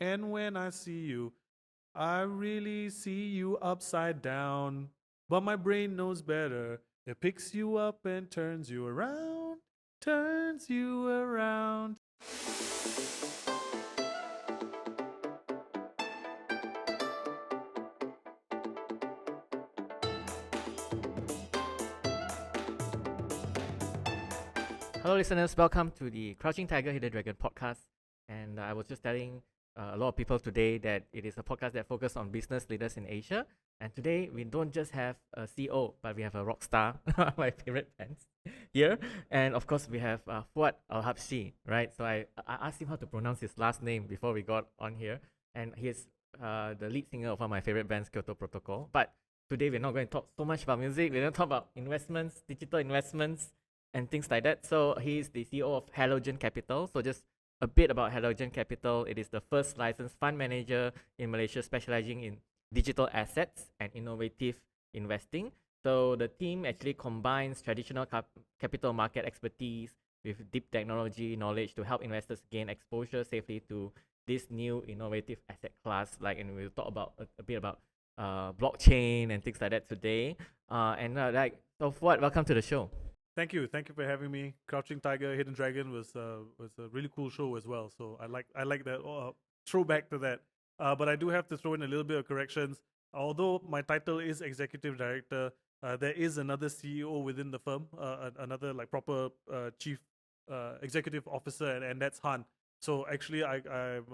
And when I see you, I really see you upside down. But my brain knows better. It picks you up and turns you around. Turns you around. Hello, listeners. Welcome to the Crouching Tiger, Hidden Dragon podcast. And I was just telling a lot of people today that it is a podcast that focuses on business leaders in Asia. And today, we don't just have a CEO, but we have a Rockstar, my favorite bands here. And of course, we have Fuad Alhabshi, right? So I asked him how to pronounce his last name before we got on here. And he's the lead singer of one of my favorite bands, Kyoto Protocol. But today, we're not going to talk so much about music. We're going to talk about investments, digital investments, and things like that. So he's the CEO of Halogen Capital. So just a bit about Halogen Capital. It is the first licensed fund manager in Malaysia specializing in digital assets and innovative investing. So the team actually combines traditional capital market expertise with deep technology knowledge to help investors gain exposure safely to this new innovative asset class. And we'll talk about a bit about blockchain and things like that today. So Fuad, welcome to the show. Thank you for having me. Crouching Tiger, Hidden Dragon was a really cool show as well. So I like that throwback to that. But I do have to throw in a little bit of corrections. Although my title is executive director, there is another CEO within the firm, another proper chief executive officer, and that's Han. So actually, I'm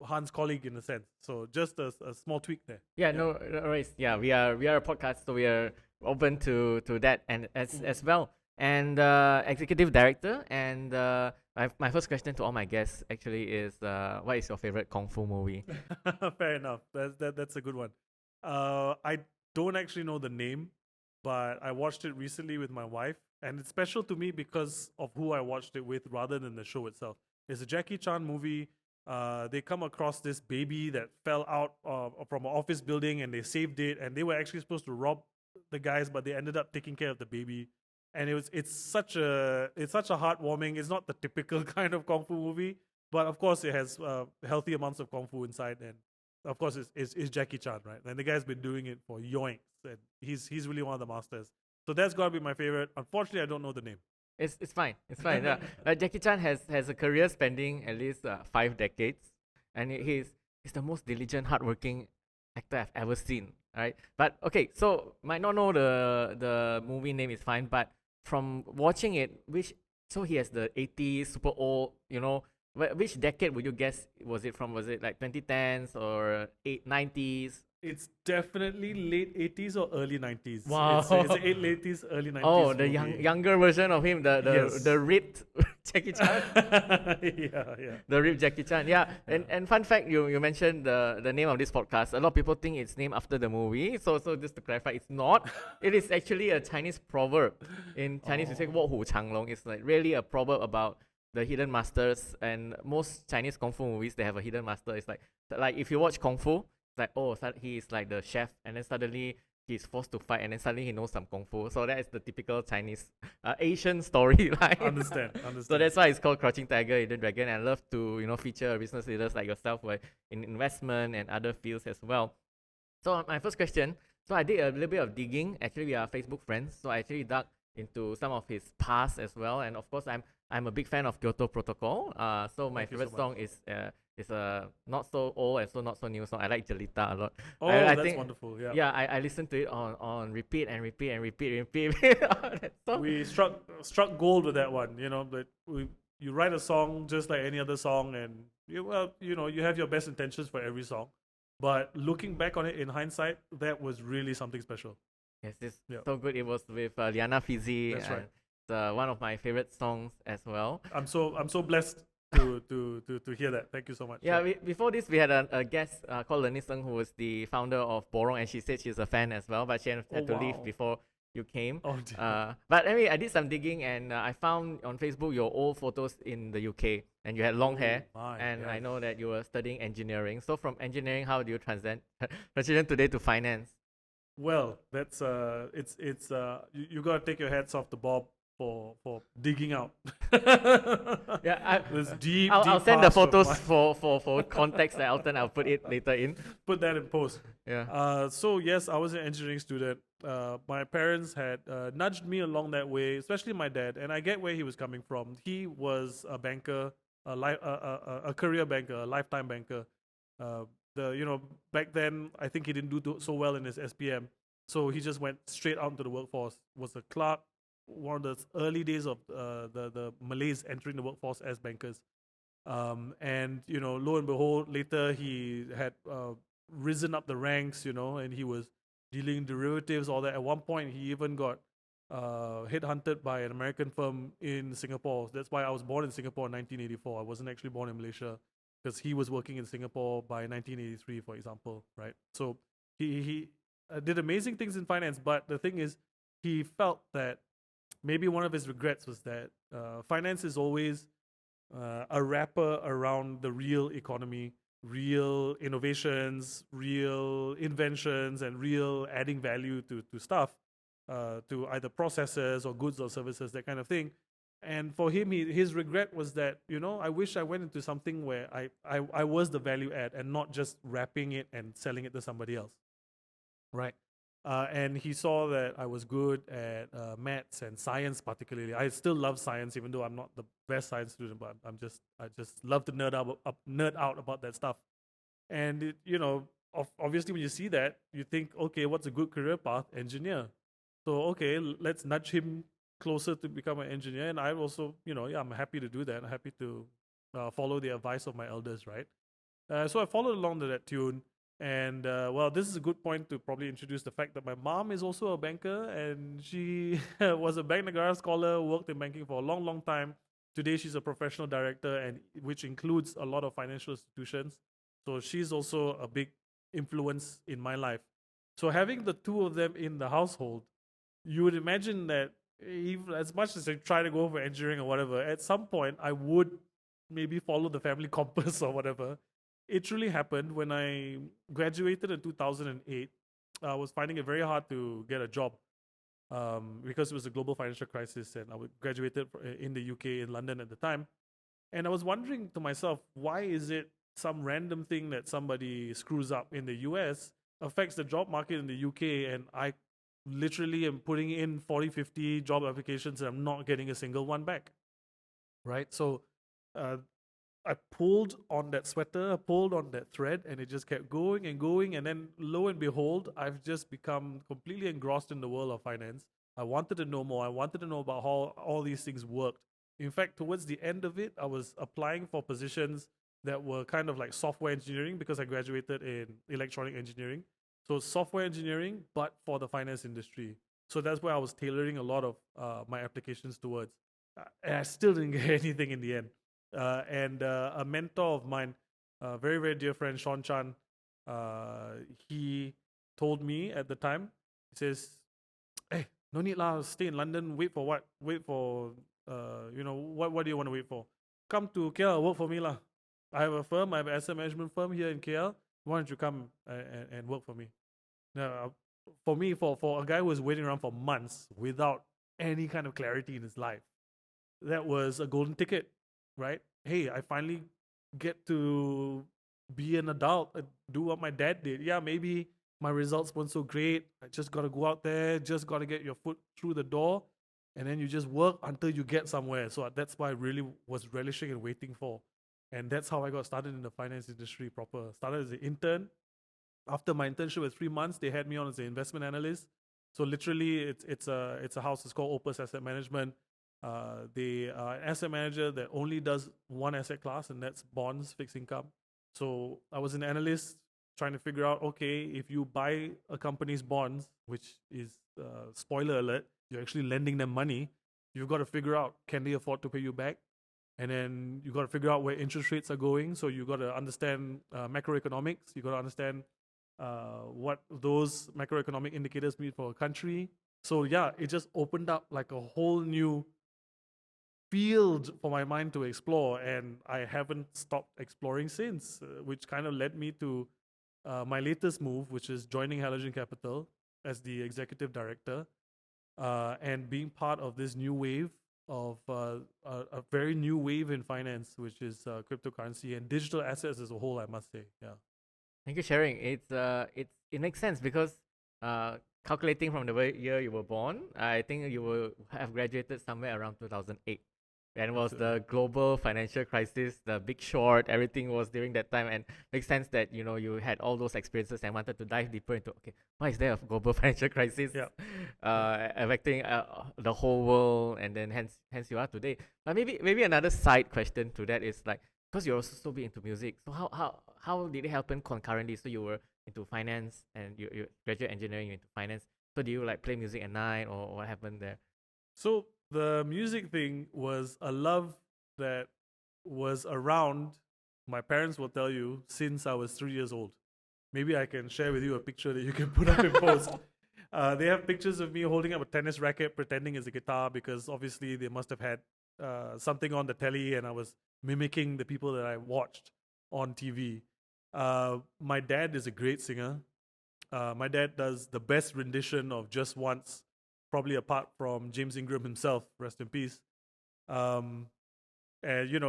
Han's colleague in a sense. So just a small tweak there. Yeah, no worries. Yeah, we are a podcast, so we are open to that and as well. And executive director. And my first question to all my guests actually is, what is your favorite kung fu movie? Fair enough. That's a good one. I don't actually know the name, but I watched it recently with my wife, and it's special to me because of who I watched it with rather than the show itself. It's a Jackie Chan movie. They come across this baby that fell out from an office building, and they saved it, and they were actually supposed to rob the guys, but they ended up taking care of the baby. And it's such a heartwarming. It's not the typical kind of kung fu movie, but of course it has healthy amounts of kung fu inside, and of course it's Jackie Chan, right? And the guy's been doing it for yoinks, and he's really one of the masters. So that's gotta be my favorite. Unfortunately, I don't know the name. It's fine. Yeah. Jackie Chan has a career spanning at least 5 decades, and he's the most diligent, hardworking actor I've ever seen. Right, but okay, so might not know the movie name is fine, but from watching it, so he has the 80s, super old, which decade would you guess was it from? Was it like 2010s or 90s? It's definitely late 80s or early 90s. Wow. It's late 80s, early 90s. Oh, the younger version of him, the ripped Jackie Chan. Yeah. The ripped Jackie Chan. Yeah. And fun fact, you mentioned the name of this podcast. A lot of people think it's named after the movie. So just to clarify, it's not. It is actually a Chinese proverb. In Chinese, we say 卧虎藏龙. It's really a proverb about the hidden masters. And most Chinese kung fu movies, they have a hidden master. It's like if you watch kung fu, it's like, he is like the chef, and then suddenly he's forced to fight, and then suddenly he knows some kung fu. So that is the typical Chinese Asian storyline. Understand. So that's why it's called Crouching Tiger, Hidden Dragon. And I love to feature business leaders like yourself in investment and other fields as well. So my first question. So I did a little bit of digging. Actually, we are Facebook friends, so I actually dug into some of his past as well. And of course, I'm a big fan of Kyoto Protocol. So my favorite song is a not so old and so not so new song. I like Jelita a lot. Oh, I that's think, wonderful. Yeah. Yeah, I listened to it on repeat and repeat. That song. We struck gold with that one. But you write a song just like any other song, and you have your best intentions for every song. But looking back on it in hindsight, that was really something special. Yes, it's so good. It was with Liana Fizi. That's right. It's one of my favorite songs as well. I'm so blessed to hear that. Thank you so much. Yeah, before this, we had a guest called Lenny Seng, who was the founder of Borong, and she said she's a fan as well, but she had to leave before you came. Oh, dear. But anyway, I did some digging, and I found on Facebook your old photos in the UK, and you had long hair, and I know that you were studying engineering. So from engineering, how do you transition today to finance? Well, that's you got to take your hats off to Bob for digging out. Yeah, This deep, I'll deep send the past of photos mine. for context, Elton. I'll put it later in. Put that in post. Yeah. So yes, I was an engineering student. My parents had nudged me along that way, especially my dad, and I get where he was coming from. He was a banker, a career banker, a lifetime banker. Uh, back then I think he didn't do so well in his SPM, so he just went straight out into the workforce. Was a clerk, one of the early days of the Malays entering the workforce as bankers. And lo and behold, later he had risen up the ranks, and he was dealing derivatives, all that. At one point, he even got headhunted by an American firm in Singapore. That's why I was born in Singapore in 1984. I wasn't actually born in Malaysia because he was working in Singapore by 1983, for example, right? So he did amazing things in finance, but the thing is, he felt that maybe one of his regrets was that finance is always a wrapper around the real economy, real innovations, real inventions, and real adding value to stuff, to either processes or goods or services, that kind of thing. And for him, his regret was that, I wish I went into something where I was the value add and not just wrapping it and selling it to somebody else, right? And he saw that I was good at maths and science, particularly. I still love science, even though I'm not the best science student. But I just love to nerd out about that stuff. And obviously, when you see that, you think, okay, what's a good career path? Engineer. So okay, let's nudge him closer to become an engineer. And I also, yeah, I'm happy to do that. I'm happy to follow the advice of my elders, right? So I followed along to that tune. And well, this is a good point to probably introduce the fact that my mom is also a banker, and she was a Bank Negara scholar, worked in banking for a long, long time. Today, she's a professional director, and which includes a lot of financial institutions. So she's also a big influence in my life. So having the two of them in the household, you would imagine that even as much as I try to go for engineering or whatever, at some point I would maybe follow the family compass or whatever. It truly happened when I graduated in 2008. I was finding it very hard to get a job because it was a global financial crisis, and I graduated in the UK, in London at the time. And I was wondering to myself, why is it some random thing that somebody screws up in the US affects the job market in the UK, and I literally am putting in 40, 50 job applications and I'm not getting a single one back, right? So uh, I pulled on that sweater, I pulled on that thread, and it just kept going and going. And then, lo and behold, I've just become completely engrossed in the world of finance. I wanted to know more. I wanted to know about how all these things worked. In fact, towards the end of it, I was applying for positions that were kind of like software engineering because I graduated in electronic engineering. So, software engineering, but for the finance industry. So, that's where I was tailoring a lot of my applications towards. And I still didn't get anything in the end. And a mentor of mine, a very, very dear friend, Sean Chan, he told me at the time, he says, hey, no need lah, stay in London, wait for what? Wait for, what do you want to wait for? Come to KL, work for me lah. I have a firm, I have an asset management firm here in KL. Why don't you come and work for me? Now, for me, for a guy who was waiting around for months without any kind of clarity in his life, that was a golden ticket, right? Hey, I finally get to be an adult and do what my dad did. Yeah, maybe my results weren't so great. I just got to go out there, just got to get your foot through the door, and then you just work until you get somewhere. So that's why I really was relishing and waiting for. And that's how I got started in the finance industry proper. Started as an intern. After my internship with 3 months, they had me on as an investment analyst. So literally, it's a house. It's called Opus Asset Management. They are an asset manager that only does one asset class, and that's bonds, fixed income. So I was an analyst trying to figure out, okay, if you buy a company's bonds, which is spoiler alert, you're actually lending them money. You've got to figure out, can they afford to pay you back? And then you got to figure out where interest rates are going. So you got to understand macroeconomics. You got to understand what those macroeconomic indicators mean for a country. So yeah, it just opened up like a whole new field for my mind to explore, and I haven't stopped exploring since, which kind of led me to my latest move, which is joining Halogen Capital as the executive director. and being part of this new wave of a very new wave in finance, which is cryptocurrency and digital assets as a whole. I must say, yeah. Thank you for sharing. It makes sense because calculating from the year you were born, I think you will have graduated somewhere around 2008. And it was the global financial crisis, the Big Short, everything was during that time, and makes sense that you had all those experiences and wanted to dive deeper into why is there a global financial crisis affecting the whole world, and then hence you are today. But maybe another side question to that is like, because you're also so big into music, so how did it happen concurrently? So you were into finance and you graduate engineering, you're into finance. So do you like play music at night, or what happened there? So the music thing was a love that was around, my parents will tell you, since I was 3 years old. Maybe I can share with you a picture that you can put up in post. They have pictures of me holding up a tennis racket, pretending it's a guitar, because obviously they must have had something on the telly, and I was mimicking the people that I watched on TV. My dad is a great singer. My dad does the best rendition of Just Once, probably apart from James Ingram himself, rest in peace. And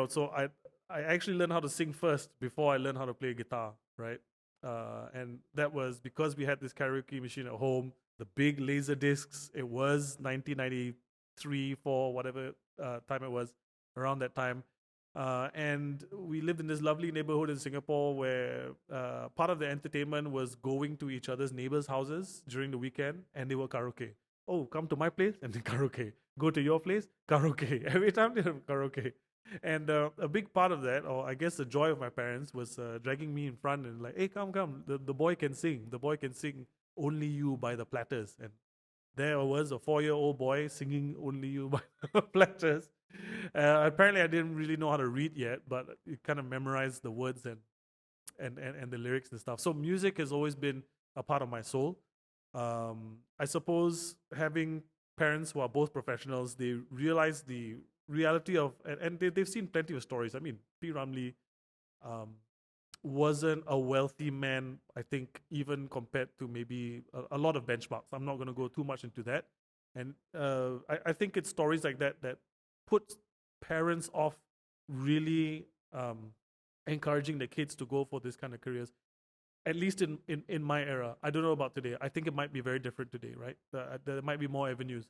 so I actually learned how to sing first before I learned how to play guitar, right? And that was because we had this karaoke machine at home, the big laser discs. It was 1993, 4, whatever time it was, around that time. And we lived in this lovely neighborhood in Singapore where part of the entertainment was going to each other's neighbors' houses during the weekend, and they were karaoke. Oh, come to my place and then karaoke. Go to your place, karaoke. Every time they have karaoke. And a big part of that, or I guess the joy of my parents, was dragging me in front and like, hey, come. The boy can sing. The boy can sing Only You by the Platters. And there was a 4-year-old boy singing Only You by the Platters. Apparently, I didn't really know how to read yet, but you kind of memorized the words and the lyrics and stuff. So music has always been a part of my soul. I suppose having parents who are both professionals, they realize the reality of, and they've seen plenty of stories. I mean, P. Ramlee wasn't a wealthy man, I think, even compared to maybe a lot of benchmarks. I'm not going to go too much into that. And I think it's stories like that that put parents off really encouraging the kids to go for this kind of careers. At least in my era. I don't know about today. I think it might be very different today, right? There might be more avenues.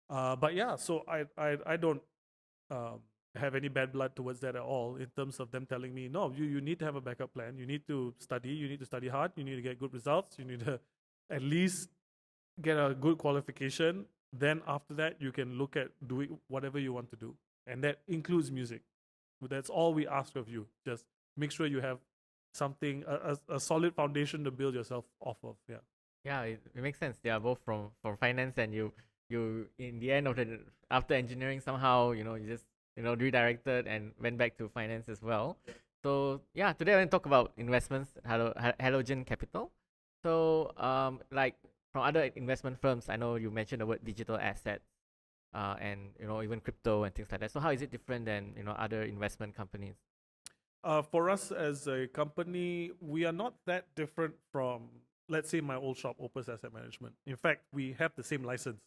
But yeah, so I don't have any bad blood towards that at all in terms of them telling me, no, you need to have a backup plan. You need to study hard, you need to get good results, you need to at least get a good qualification. Then after that, you can look at doing whatever you want to do. And that includes music. That's all we ask of you. Just make sure you have something, a solid foundation to build yourself off of. Yeah, it makes sense. They are both from finance, and you in the end of the after engineering somehow you just redirected and went back to finance as well. So yeah, today I want to talk about investments, Halogen Capital. So like from other investment firms, I know you mentioned the word digital assets, and even crypto and things like that. So how is it different than other investment companies? For us as a company, we are not that different from, let's say, my old shop, Opus Asset Management. In fact, we have the same license.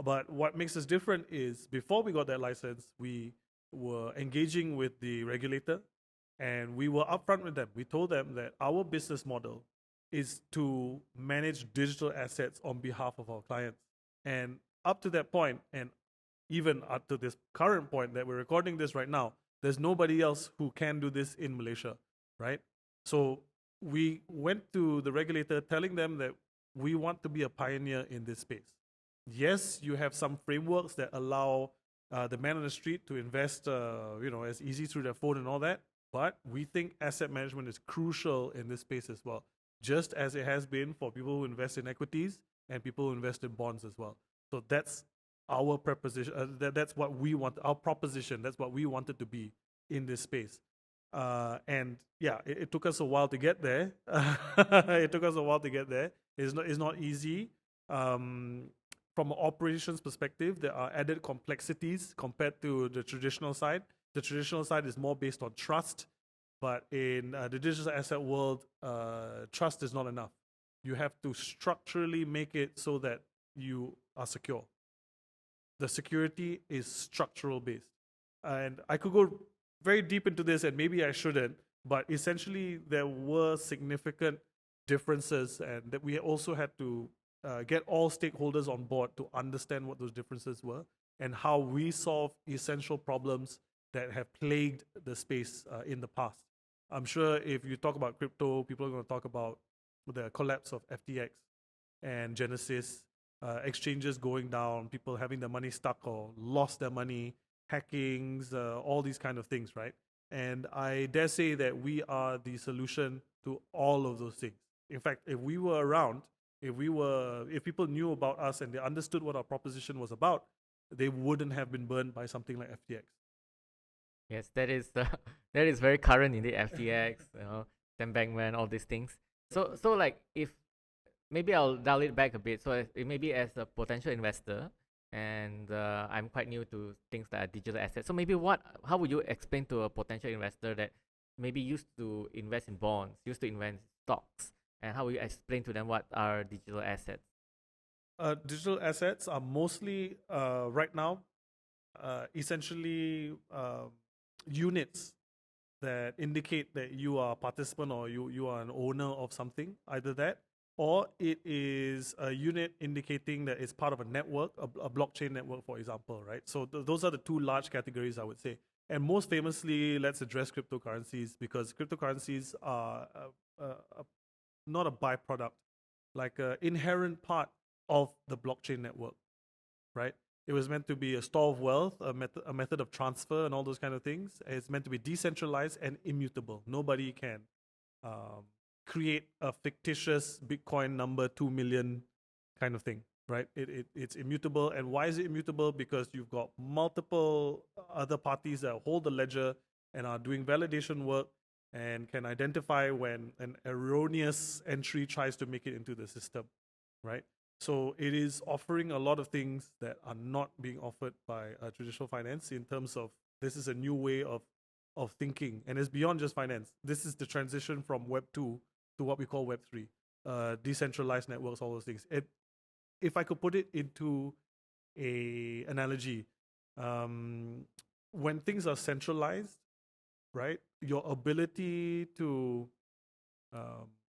But what makes us different is before we got that license, we were engaging with the regulator, and we were upfront with them. We told them that our business model is to manage digital assets on behalf of our clients. And up to that point, and even up to this current point that we're recording this right now, there's nobody else who can do this in Malaysia, right? So we went to the regulator telling them that we want to be a pioneer in this space. Yes, you have some frameworks that allow the man on the street to invest, as easy through their phone and all that. But we think asset management is crucial in this space as well, just as it has been for people who invest in equities and people who invest in bonds as well. So that's our proposition. That's what we want. Our proposition. That's what we wanted to be in this space. And yeah, it took us a while to get there. It's not easy. From an operations perspective, there are added complexities compared to the traditional side. The traditional side is more based on trust, but in the digital asset world, trust is not enough. You have to structurally make it so that you are secure. The security is structural based. And I could go very deep into this, and maybe I shouldn't, but essentially there were significant differences, and that we also had to get all stakeholders on board to understand what those differences were and how we solve essential problems that have plagued the space in the past. I'm sure if you talk about crypto, people are going to talk about the collapse of FTX and Genesis, exchanges going down, people having their money stuck or lost their money, hackings, all these kind of things, right? And I dare say that we are the solution to all of those things. In fact, if we were around, if people knew about us and they understood what our proposition was about, they wouldn't have been burned by something like FTX. Yes, that is that is very current in the FTX, Sam Bankman, all these things. So like if maybe I'll dial it back a bit. So maybe as a potential investor, and I'm quite new to things like digital assets. So maybe how would you explain to a potential investor that maybe used to invest in bonds, used to invest in stocks, and how will you explain to them what are digital assets? Digital assets are mostly right now essentially units that indicate that you are a participant or you are an owner of something, either that, or it is a unit indicating that it's part of a network, a blockchain network, for example, right? So those are the two large categories, I would say. And most famously, let's address cryptocurrencies, because cryptocurrencies are not a byproduct, like an inherent part of the blockchain network, right? It was meant to be a store of wealth, a method of transfer, and all those kind of things. It's meant to be decentralized and immutable. Nobody can create a fictitious Bitcoin number 2 million kind of thing, right? It's immutable. And why is it immutable? Because you've got multiple other parties that hold the ledger and are doing validation work and can identify when an erroneous entry tries to make it into the system, right? So it is offering a lot of things that are not being offered by traditional finance, in terms of this is a new way of thinking, and it's beyond just finance. This is the transition from Web 2 to what we call Web 3, decentralized networks, all those things. If I could put it into a analogy, when things are centralized, right, your ability to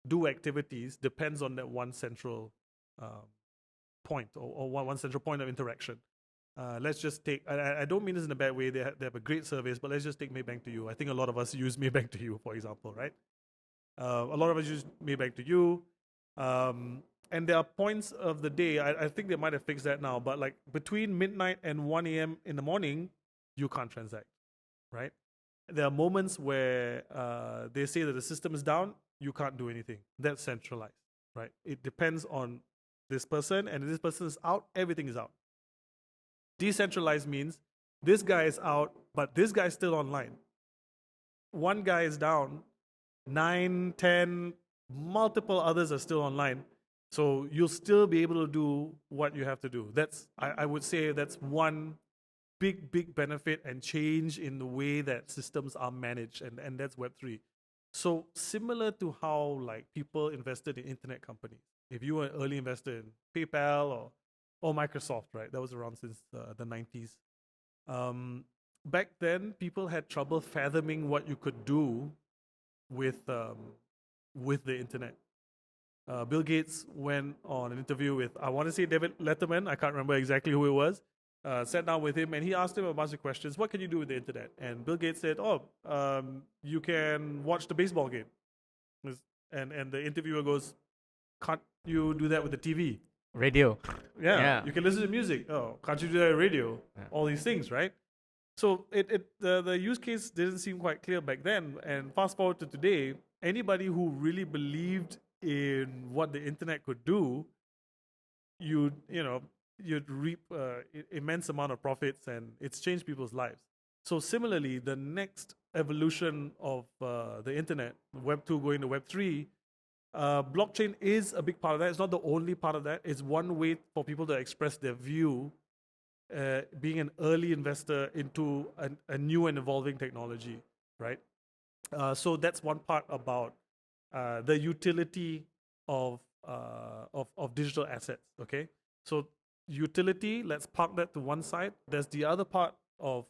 do activities depends on that one central point, or one central point of interaction. Let's just take, I don't mean this in a bad way, they have a great service, but let's just take Maybank to You. I think a lot of us use Maybank to You, for example, right? A lot of us use Maybank to You. And there are points of the day, I think they might have fixed that now, but like between midnight and 1 a.m. in the morning, you can't transact, right? There are moments where they say that the system is down, you can't do anything. That's centralized, right? It depends on this person, and if this person is out, everything is out. Decentralized means this guy is out, but this guy is still online. One guy is down, 9, 10, multiple others are still online. So you'll still be able to do what you have to do. I would say that's one big benefit and change in the way that systems are managed, and that's Web3. So similar to how like people invested in internet companies. If you were an early investor in PayPal or Microsoft, right? That was around since the 90s. Back then, people had trouble fathoming what you could do with the internet. Bill Gates went on an interview with, I want to say David Letterman, I can't remember exactly who it was, sat down with him and he asked him a bunch of questions. What can you do with the internet? And Bill Gates said, you can watch the baseball game. And the interviewer goes, can't you do that with the TV? Radio. Yeah. You can listen to music. Oh, can't you do that with radio? Yeah. All these things, right? So the use case didn't seem quite clear back then. And fast forward to today, anybody who really believed in what the internet could do, you'd reap immense amount of profits, and it's changed people's lives. So similarly, the next evolution of the internet, Web 2 going to Web 3, blockchain is a big part of that. It's not the only part of that. It's one way for people to express their view, being an early investor into a new and evolving technology, right? So that's one part about the utility of digital assets. Okay, so utility. Let's park that to one side. There's the other part of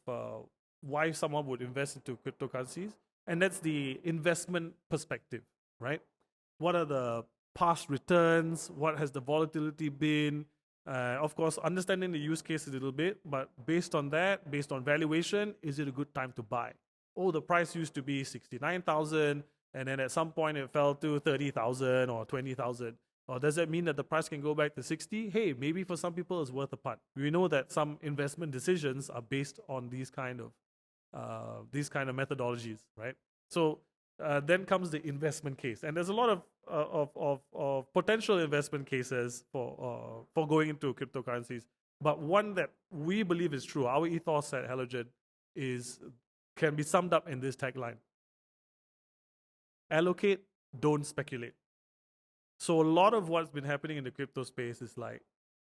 why someone would invest into cryptocurrencies, and that's the investment perspective, right? What are the past returns? What has the volatility been? Of course, understanding the use case a little bit, but based on that, based on valuation, is it a good time to buy? Oh, the price used to be 69,000, and then at some point it fell to 30,000 or 20,000. Or does that mean that the price can go back to 60? Hey, maybe for some people it's worth a punt. We know that some investment decisions are based on these kind of methodologies, right? So then comes the investment case, and there's a lot of potential investment cases for going into cryptocurrencies. But one that we believe is true, our ethos at Halogen, can be summed up in this tagline: allocate, don't speculate. So a lot of what's been happening in the crypto space is like,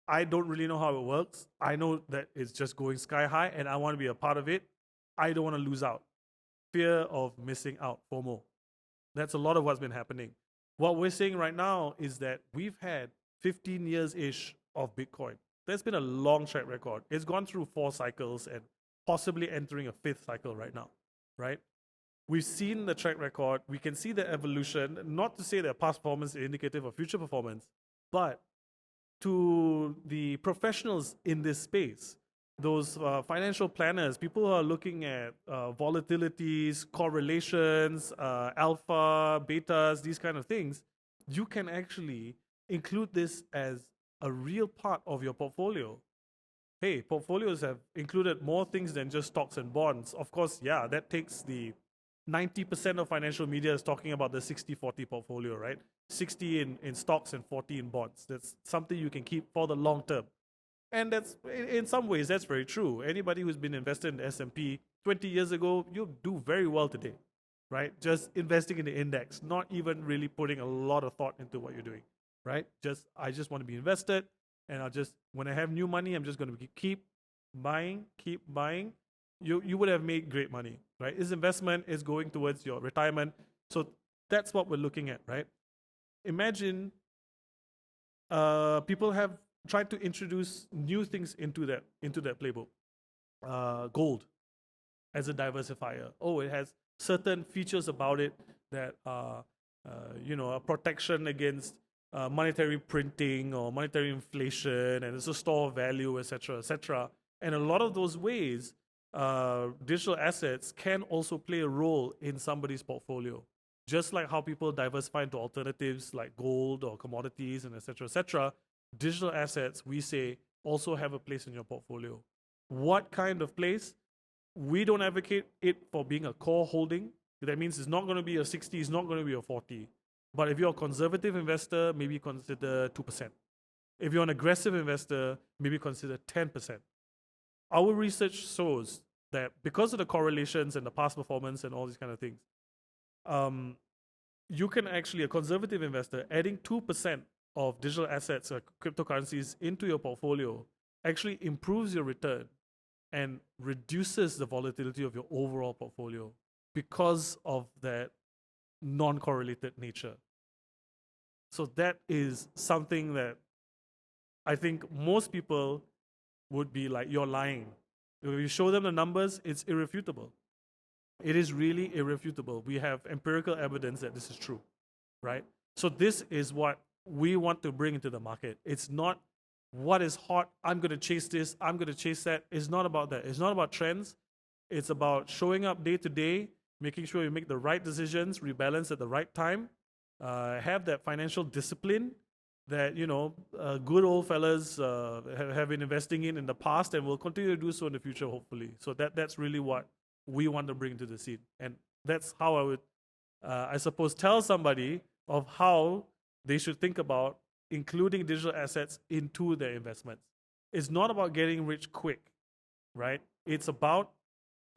I don't really know how it works. I know that it's just going sky high and I want to be a part of it. I don't want to lose out. Fear of missing out, FOMO. That's a lot of what's been happening. What we're saying right now is that we've had 15 years-ish of Bitcoin. There's been a long track record. It's gone through 4 cycles and possibly entering a 5th cycle right now, right? We've seen the track record. We can see the evolution. Not to say that past performance is indicative of future performance, but to the professionals in this space, those financial planners, people who are looking at volatilities, correlations, alpha, betas, these kind of things, you can actually include this as a real part of your portfolio. Hey, portfolios have included more things than just stocks and bonds. Of course, yeah, that takes the 90% of financial media is talking about the 60-40 portfolio, right? 60 in stocks and 40 in bonds. That's something you can keep for the long term. And that's, in some ways, that's very true. Anybody who's been invested in the S&P 20 years ago, you'll do very well today, right? Just investing in the index, not even really putting a lot of thought into what you're doing, right? I just want to be invested, and when I have new money, I'm just going to keep buying. You would have made great money, right? This investment is going towards your retirement. So that's what we're looking at, right? Imagine people have tried to introduce new things into that playbook. Gold as a diversifier. Oh, it has certain features about it that are, a protection against monetary printing or monetary inflation, and it's a store of value, etc., etc. And a lot of those ways, digital assets can also play a role in somebody's portfolio. Just like how people diversify into alternatives like gold or commodities and etc., etc., digital assets, we say, also have a place in your portfolio. What kind of place? We don't advocate it for being a core holding. That means it's not going to be a 60, it's not going to be a 40. But if you're a conservative investor, maybe consider 2%. If you're an aggressive investor, maybe consider 10%. Our research shows that because of the correlations and the past performance and all these kind of things, you can actually, a conservative investor, adding 2% of digital assets or cryptocurrencies into your portfolio actually improves your return and reduces the volatility of your overall portfolio because of that non-correlated nature. So that is something that I think most people would be like, you're lying. If you show them the numbers, it's irrefutable. It is really irrefutable. We have empirical evidence that this is true, right? So this is what we want to bring into the market. It's not what is hot, I'm going to chase this, I'm going to chase that. It's not about that. It's not about trends. It's about showing up day to day, making sure you make the right decisions, rebalance at the right time, have that financial discipline that, good old fellas have been investing in the past and will continue to do so in the future, hopefully. So that's really what we want to bring to the scene. And that's how I would, I suppose, tell somebody of how they should think about including digital assets into their investments. It's not about getting rich quick, right? It's about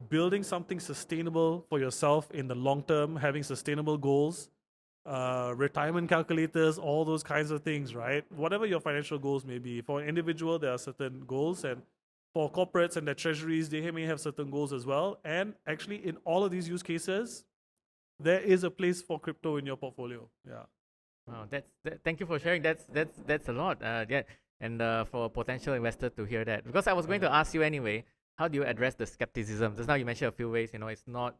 building something sustainable for yourself in the long term, having sustainable goals, retirement calculators, all those kinds of things, right? Whatever your financial goals may be. For an individual, there are certain goals, and for corporates and their treasuries, they may have certain goals as well. And actually, in all of these use cases, there is a place for crypto in your portfolio. Yeah. Wow, thank you for sharing. That's a lot. Yeah, and for a potential investor to hear that. Because I was going to ask you anyway, how do you address the skepticism? Just now you mentioned a few ways. It's not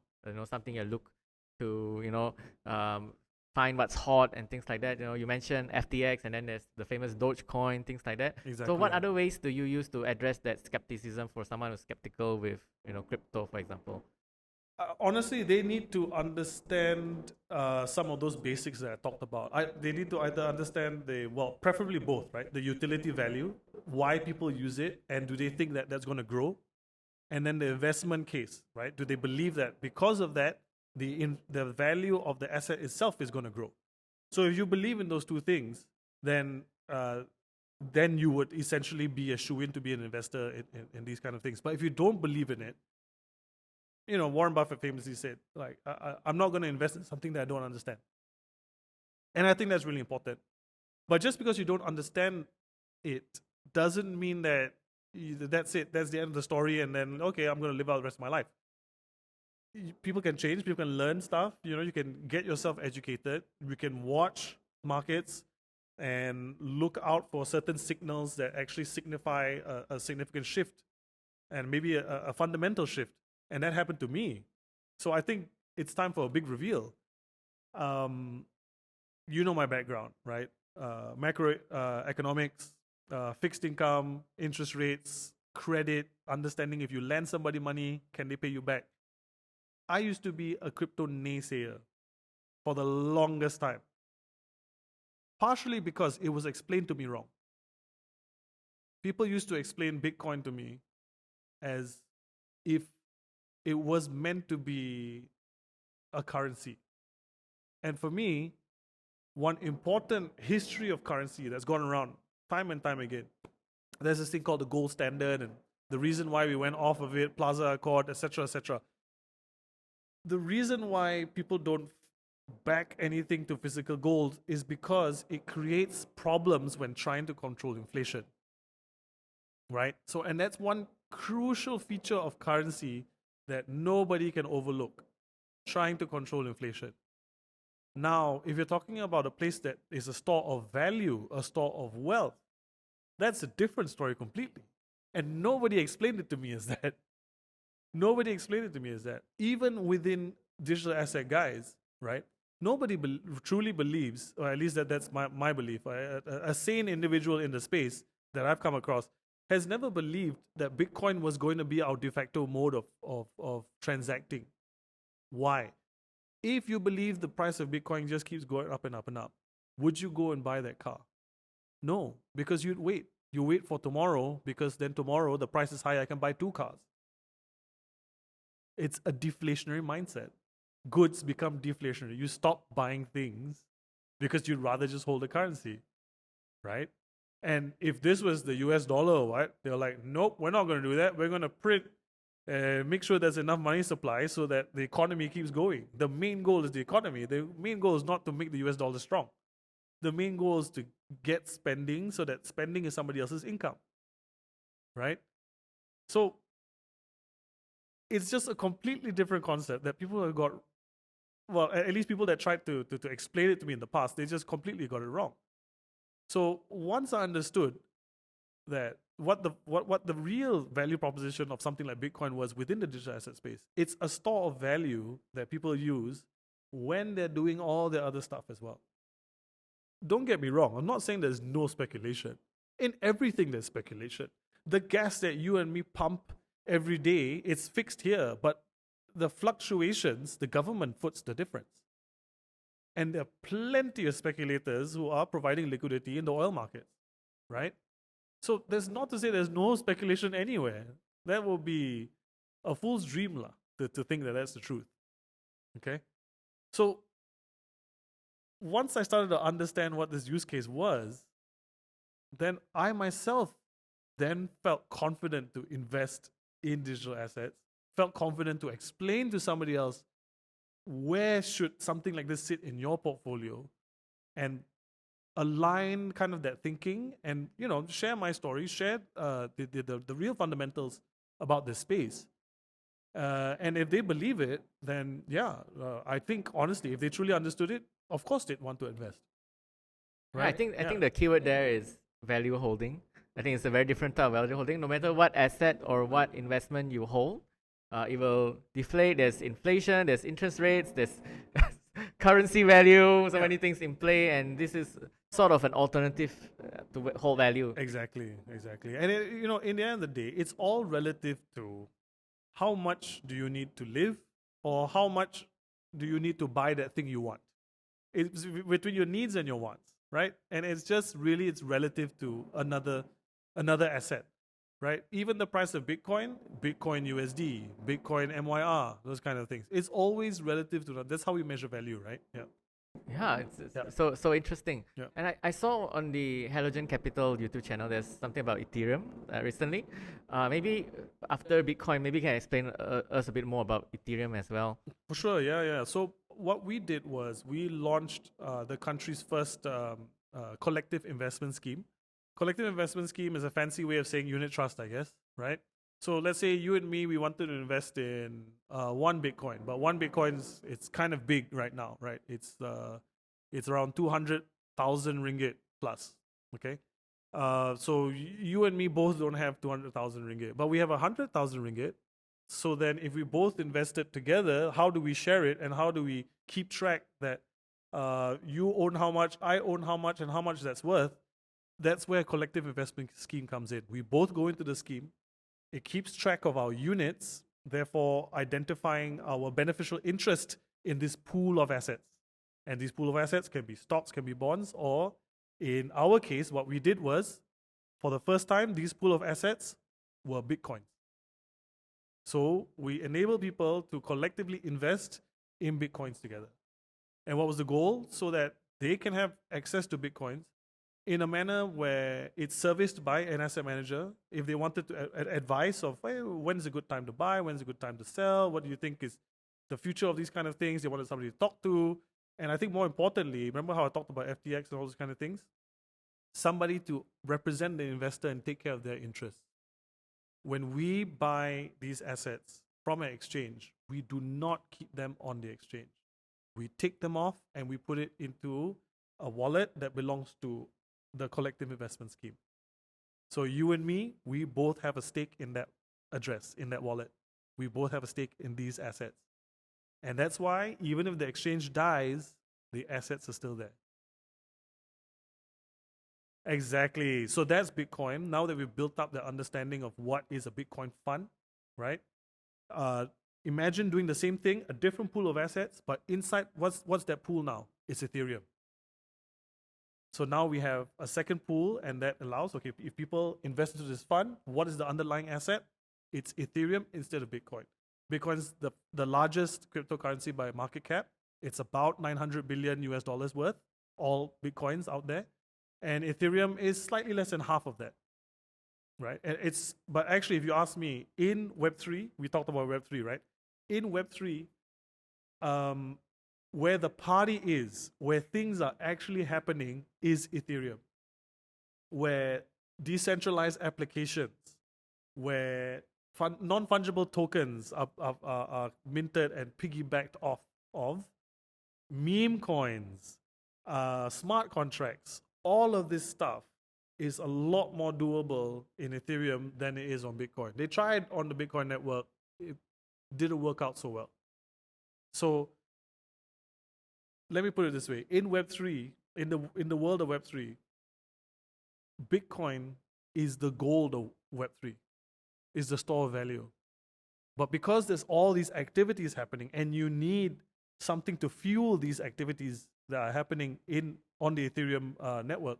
something you look to find what's hot and things like that. You mentioned FTX, and then there's the famous Dogecoin, things like that. Exactly. So what other ways do you use to address that skepticism for someone who's skeptical with crypto, for example? Honestly, they need to understand some of those basics that I talked about. They need to either understand preferably both, right? The utility value, why people use it, and do they think that that's going to grow? And then the investment case, right? Do they believe that because of that, the value of the asset itself is going to grow? So if you believe in those two things, then you would essentially be a shoo-in to be an investor in these kind of things. But if you don't believe in it, Warren Buffett famously said, like, I'm not going to invest in something that I don't understand. And I think that's really important. But just because you don't understand it doesn't mean that that's it. That's the end of the story. And then, okay, I'm going to live out the rest of my life. People can change. People can learn stuff. You can get yourself educated. You can watch markets and look out for certain signals that actually signify a significant shift and maybe a fundamental shift. And that happened to me. So I think it's time for a big reveal. My background, right? Macroeconomics, fixed income, interest rates, credit, understanding if you lend somebody money, can they pay you back? I used to be a crypto naysayer for the longest time. Partially because it was explained to me wrong. People used to explain Bitcoin to me as if it was meant to be a currency. And for me, one important history of currency that's gone around time and time again, there's this thing called the gold standard, and the reason why we went off of it, Plaza Accord, etc., etc. The reason why people don't back anything to physical gold is because it creates problems when trying to control inflation, right? So, and that's one crucial feature of currency that nobody can overlook, trying to control inflation. Now, if you're talking about a place that is a store of value, a store of wealth, that's a different story completely. And nobody explained it to me as that. Nobody explained it to me as that. Even within digital asset guys, right? Nobody truly believes, or at least that's my belief. A sane individual in the space that I've come across has never believed that Bitcoin was going to be our de facto mode of transacting. Why? If you believe the price of Bitcoin just keeps going up and up and up, would you go and buy that car? No, because you'd wait. You wait for tomorrow, because then tomorrow the price is high, I can buy 2 cars. It's a deflationary mindset. Goods become deflationary. You stop buying things because you'd rather just hold the currency, right? And if this was the US dollar or what, they're like, nope, we're not going to do that. We're going to print, make sure there's enough money supply so that the economy keeps going. The main goal is the economy. The main goal is not to make the US dollar strong. The main goal is to get spending so that spending is somebody else's income, right? So it's just a completely different concept that people have got, well, at least people that tried to explain it to me in the past, they just completely got it wrong. So once I understood that what the real value proposition of something like Bitcoin was within the digital asset space, it's a store of value that people use when they're doing all their other stuff as well. Don't get me wrong, I'm not saying there's no speculation. In everything there's speculation. The gas that you and me pump every day, it's fixed here, but the fluctuations, the government foots the difference. And there are plenty of speculators who are providing liquidity in the oil market, right? So there's not to say there's no speculation anywhere. That will be a fool's dream to think that that's the truth, okay? So once I started to understand what this use case was, then I myself then felt confident to invest in digital assets, felt confident to explain to somebody else where should something like this sit in your portfolio, and align kind of that thinking, and share my story, share the real fundamentals about this space. And if they believe it, then I think honestly, if they truly understood it, of course they'd want to invest. Right? I think the keyword there is value holding. I think it's a very different type of value holding. No matter what asset or what investment you hold, it will deflate. There's inflation, there's interest rates, there's currency value, so many things in play, and this is sort of an alternative to hold value. Exactly. And in the end of the day, it's all relative to how much do you need to live, or how much do you need to buy that thing you want. It's between your needs and your wants, right? And it's relative to another asset, right? Even the price of Bitcoin USD, Bitcoin MYR, those kind of things. It's always relative to that. That's how we measure value, right? Yeah. Yeah, it's so interesting. Yeah. And I saw on the Halogen Capital YouTube channel, there's something about Ethereum recently. Maybe after Bitcoin, maybe you can explain us a bit more about Ethereum as well. For sure, yeah. So what we did was we launched the country's first collective investment scheme. Collective investment scheme is a fancy way of saying unit trust, I guess, right? So let's say you and me, we wanted to invest in one Bitcoin, but one Bitcoin's it's kind of big right now, right? It's around 200,000 ringgit plus, okay? So you and me both don't have 200,000 ringgit, but we have 100,000 ringgit. So then if we both invested together, how do we share it, and how do we keep track that you own how much, I own how much, and how much that's worth? That's where collective investment scheme comes in. We both go into the scheme. It keeps track of our units, therefore identifying our beneficial interest in this pool of assets. And these pool of assets can be stocks, can be bonds, or in our case, what we did was, for the first time, these pool of assets were Bitcoins. So we enable people to collectively invest in Bitcoins together. And what was the goal? So that they can have access to Bitcoins in a manner where it's serviced by an asset manager. If they wanted to advice of when's a good time to buy, when's a good time to sell, what do you think is the future of these kind of things, they wanted somebody to talk to. And I think more importantly, remember how I talked about FTX and all those kind of things? Somebody to represent the investor and take care of their interests. When we buy these assets from an exchange, we do not keep them on the exchange. We take them off and we put it into a wallet that belongs to the collective investment scheme. So you and me, we both have a stake in that address, in that wallet. We both have a stake in these assets. And that's why even if the exchange dies, the assets are still there. Exactly. So that's Bitcoin. Now that we've built up the understanding of what is a Bitcoin fund, right? Imagine doing the same thing, a different pool of assets, but inside, what's that pool now? It's Ethereum. So now we have a second pool, and that allows, okay, if people invest into this fund, what is the underlying asset? It's Ethereum instead of Bitcoin. Bitcoin's the largest cryptocurrency by market cap. It's about $900 billion US worth, all Bitcoins out there. And Ethereum is slightly less than half of that, right? And but actually, if you ask me, in Web3, we talked about Web3, right? In Web3, where the party is, where things are actually happening, is Ethereum. Where decentralized applications, where non-fungible tokens are minted and piggybacked off of, meme coins, smart contracts, all of this stuff is a lot more doable in Ethereum than it is on Bitcoin. They tried on the Bitcoin network, it didn't work out so well. So let me put it this way: in Web3, in the world of Web3, Bitcoin is the gold of Web3, is the store of value. But because there's all these activities happening, and you need something to fuel these activities that are happening on the Ethereum network,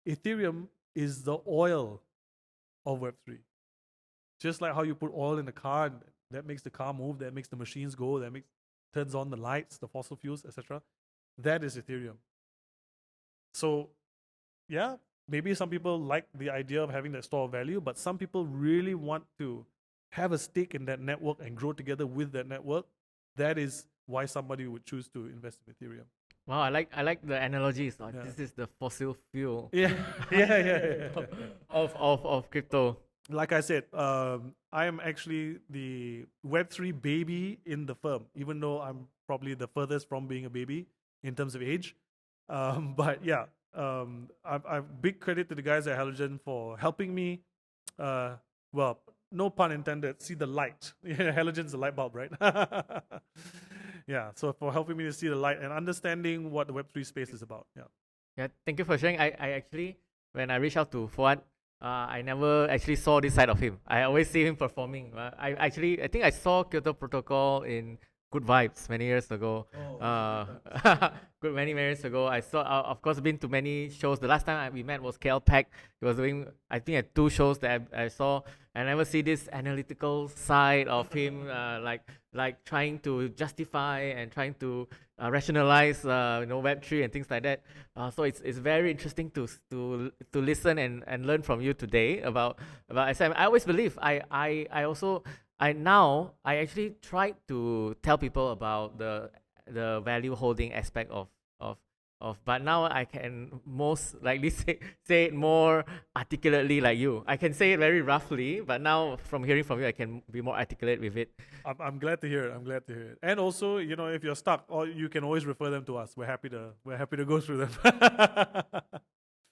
Ethereum is the oil of Web3. Just like how you put oil in the car, and that makes the car move, that makes the machines go, turns on the lights, the fossil fuels, etc. That is Ethereum. So, yeah, maybe some people like the idea of having that store of value, but some people really want to have a stake in that network and grow together with that network. That is why somebody would choose to invest in Ethereum. Wow, I like the analogies. Like, this is the fossil fuel. Yeah. of crypto. Like I said, I am actually the Web3 baby in the firm, even though I'm probably the furthest from being a baby in terms of age. But yeah, I've big credit to the guys at Halogen for helping me. Well, no pun intended. See the light. Yeah, halogen's a light bulb, right? Yeah. So for helping me to see the light and understanding what the Web3 space is about. Yeah. Yeah, thank you for sharing. I actually, when I reached out to Fuad, I never actually saw this side of him. I always see him performing. I think I saw Kyoto Protocol in Good Vibes many years ago. Good many years ago. I saw, of course, been to many shows. The last time we met was KL Pack. He was doing, I think, at 2 shows that I saw. I never see this analytical side of him, like trying to justify and trying to rationalize, Web3 and things like that. So it's very interesting to listen and learn from you today about SM. I always believe I actually try to tell people about the value holding aspect but now I can most likely say it more articulately like you. I can say it very roughly, but now from hearing from you, I can be more articulate with it. I'm glad to hear it. I'm glad to hear it. And also, if you're stuck, or you can always refer them to us. We're happy to go through them.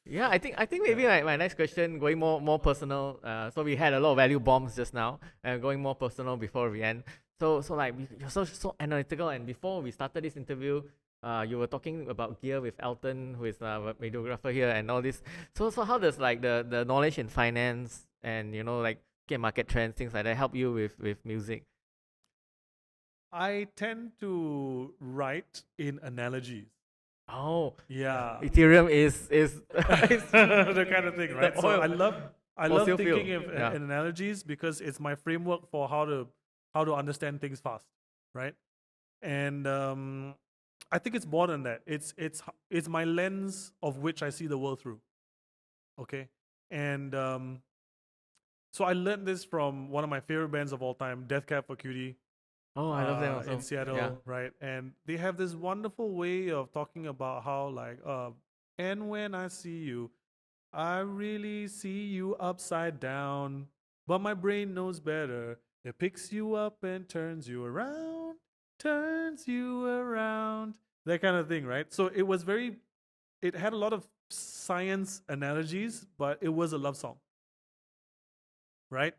Yeah, I think maybe my next question, going more personal. So we had a lot of value bombs just now, and going more personal before we end. So like you're so analytical, and before we started this interview, you were talking about gear with Elton, who is a videographer here, and all this. So how does like the knowledge in finance and like market trends, things like that, help you with music? I tend to write in analogies. Oh, yeah. Ethereum is the kind of thing, right? So I love thinking in analogies because it's my framework for how to understand things fast, right? And I think it's more than that. It's my lens of which I see the world through. Okay, and so I learned this from one of my favorite bands of all time, Death Cab for Cutie. Oh, I love them also. In Seattle, right? And they have this wonderful way of talking about how, like, and when I see you, I really see you upside down, but my brain knows better. It picks you up and turns you around, that kind of thing, right? So it had a lot of science analogies, but it was a love song, right?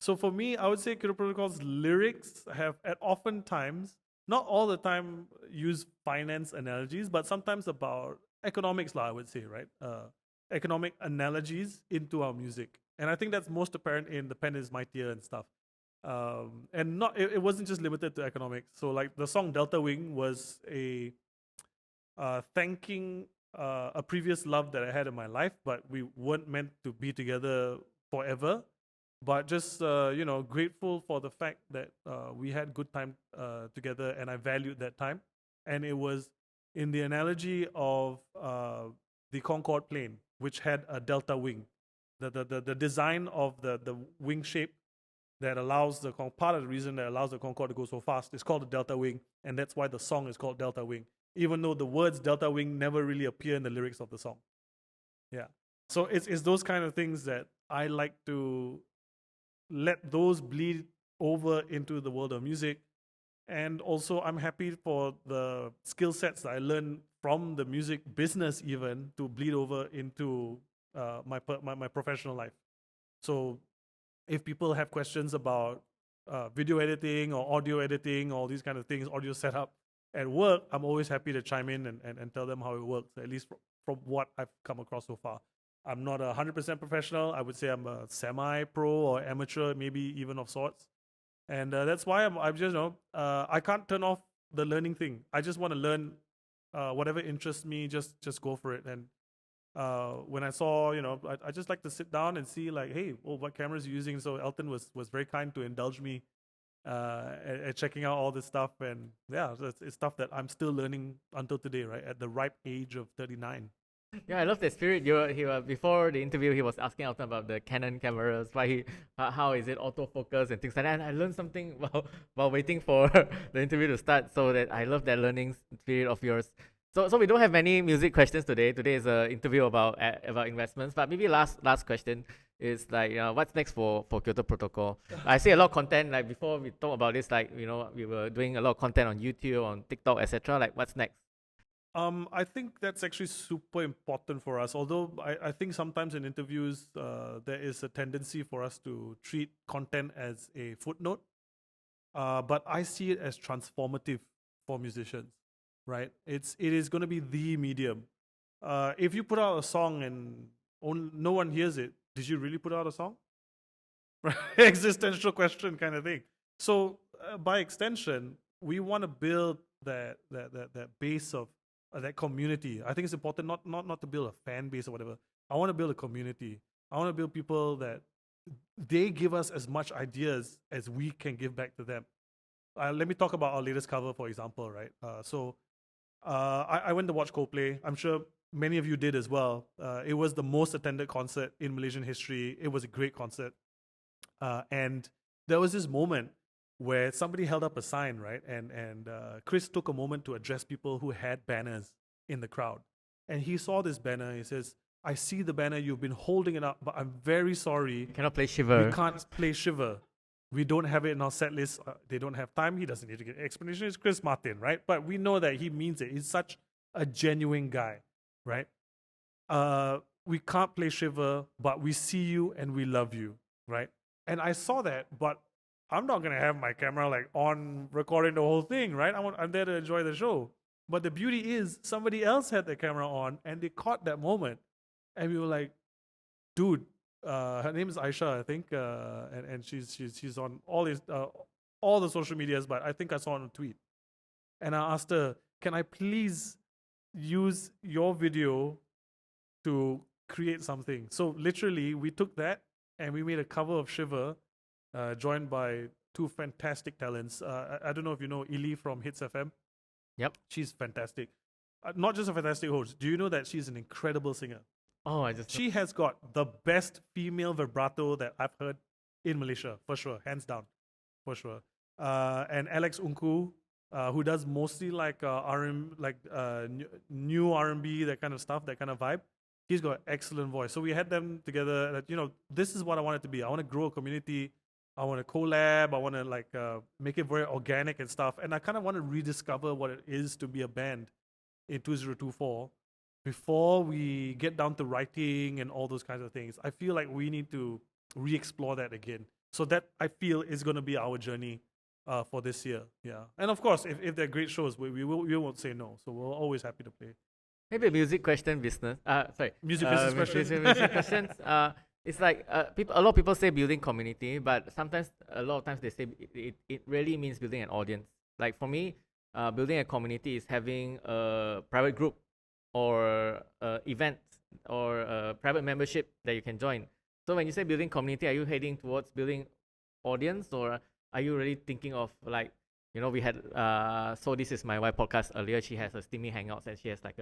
So for me, I would say Kyoto Protocol's lyrics have oftentimes, not all the time, use finance analogies, but sometimes about economics, I would say, right? Economic analogies into our music. And I think that's most apparent in The Pen is Mightier and stuff. And it wasn't just limited to economics. So like the song Delta Wing was a thanking a previous love that I had in my life, but we weren't meant to be together forever. But just grateful for the fact that we had good time together, and I valued that time. And it was in the analogy of the Concorde plane, which had a delta wing. The design of the wing shape that allows part of the reason that allows the Concorde to go so fast is called the delta wing, and that's why the song is called Delta Wing, even though the words delta wing never really appear in the lyrics of the song. Yeah. So it's those kind of things that I like to let those bleed over into the world of music. And also I'm happy for the skill sets that I learned from the music business even to bleed over into my professional life. So if people have questions about video editing or audio editing, all these kind of things, audio setup at work, I'm always happy to chime in and tell them how it works, at least from what I've come across so far. I'm not 100% professional. I would say I'm a semi-pro or amateur, maybe even of sorts. And that's why I'm just, I can't turn off the learning thing. I just want to learn whatever interests me, just go for it. And when I saw, I just like to sit down and see like, hey, what cameras are you using? So Elton was very kind to indulge me at checking out all this stuff. And yeah, it's stuff that I'm still learning until today, right? At the ripe age of 39. Yeah, I love the spirit. He before the interview, he was asking Elton about the Canon cameras, how is it autofocus and things like that. And I learned something while waiting for the interview to start. So that I love that learning spirit of yours. So we don't have many music questions today. Today is an interview about investments. But maybe last question is like, what's next for Kyoto Protocol? I see a lot of content. Like before we talk about this, like we were doing a lot of content on YouTube, on TikTok, etc. Like what's next? I think that's actually super important for us. Although I think sometimes in interviews, there is a tendency for us to treat content as a footnote. But I see it as transformative for musicians, right? It is going to be the medium. If you put out a song and no one hears it, did you really put out a song? Right? Existential question kind of thing. So by extension, we want to build that base of that community. I think it's important not to build a fan base or whatever. I want to build a community. I want to build people that they give us as much ideas as we can give back to them. Let me talk about our latest cover, for example, right? I went to watch Coldplay. I'm sure many of you did as well. It was the most attended concert in Malaysian history. It was a great concert. And there was this moment where somebody held up a sign, right? And Chris took a moment to address people who had banners in the crowd. And he saw this banner. He says, I see the banner. You've been holding it up, but I'm very sorry. You cannot play Shiver. We can't play Shiver. We don't have it in our set list. They don't have time. He doesn't need to get an explanation. It's Chris Martin, right? But we know that he means it. He's such a genuine guy, right? We can't play Shiver, but we see you and we love you, right? And I saw that, but I'm not going to have my camera like on recording the whole thing, right? I'm there to enjoy the show. But the beauty is somebody else had the camera on and they caught that moment. And we were like, dude, her name is Aisha, I think, and she's on all the social medias, but I think I saw on a tweet. And I asked her, can I please use your video to create something? So literally, we took that and we made a cover of Shiver, joined by two fantastic talents. I don't know if you know Ili from Hits FM. Yep. She's fantastic. Not just a fantastic host. Do you know that she's an incredible singer? Oh, She has got the best female vibrato that I've heard in Malaysia, for sure, hands down, for sure. And Alex Unku, who does mostly like new R&B, that kind of stuff, that kind of vibe. He's got an excellent voice. So we had them together. That, this is what I want it to be. I want to grow a community. I want to collab. I want to make it very organic and stuff. And I kind of want to rediscover what it is to be a band in 2024. Before we get down to writing and all those kinds of things, I feel like we need to re-explore that again. So that, I feel, is going to be our journey for this year. Yeah. And of course, if they're great shows, we won't say no. So we're always happy to play. maybe a music question business. Music business question. Music questions. It's like a lot of people say building community, but sometimes a lot of times they say it really means building an audience. Like for me, building a community is having a private group or event or a private membership that you can join. So when you say building community, are you heading towards building audience, or are you really thinking of like, we had So This Is My Wife podcast earlier. She has a Steamy Hangouts and she has like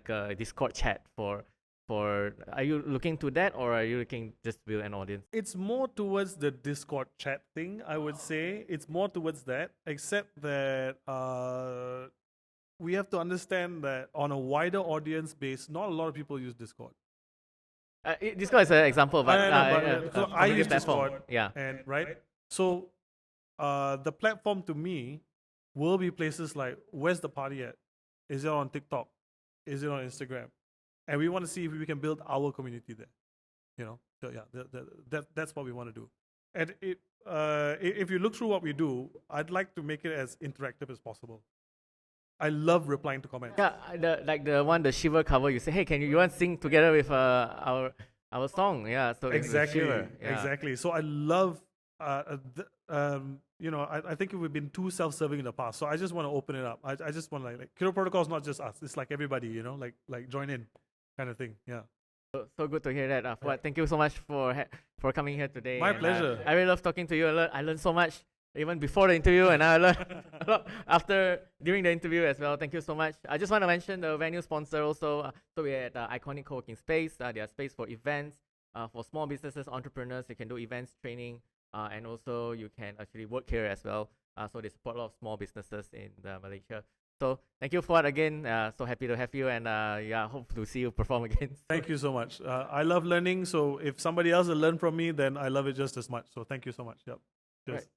a Discord chat for. Are you looking to that, or are you looking just to build an audience? It's more towards the Discord chat thing, I would say. It's more towards that, except that we have to understand that on a wider audience base, not a lot of people use Discord. Discord is an example, but so I use platform. Discord, Yeah. and right. So the platform to me will be places like, where's the party at? Is it on TikTok? Is it on Instagram? And we want to see if we can build our community there. So yeah, that's what we want to do. And if you look through what we do, I'd like to make it as interactive as possible. I love replying to comments. Yeah, the Shiver cover. You say, hey, you want to sing together with our song? Yeah, so exactly, Shiver. Yeah. Exactly. So I love, I think we've been too self-serving in the past. So I just want to open it up. I just want like Kyoto Protocol is not just us. It's like everybody, like join in, kind of thing. Yeah. So good to hear that. Fuad, thank you so much for coming here today. My pleasure. I really love talking to you. I learned so much even before the interview, and I learned a lot during the interview as well. Thank you so much. I just want to mention the venue sponsor also. So we're at Iconic Co-working Space. They are space for events, for small businesses, entrepreneurs. You can do events, training, and also you can actually work here as well. So they support a lot of small businesses in Malaysia. So thank you, Fuad, again. So happy to have you, and hope to see you perform again. Thank you so much. I love learning. So if somebody else will learn from me, then I love it just as much. So thank you so much. Yep. Cheers. Right.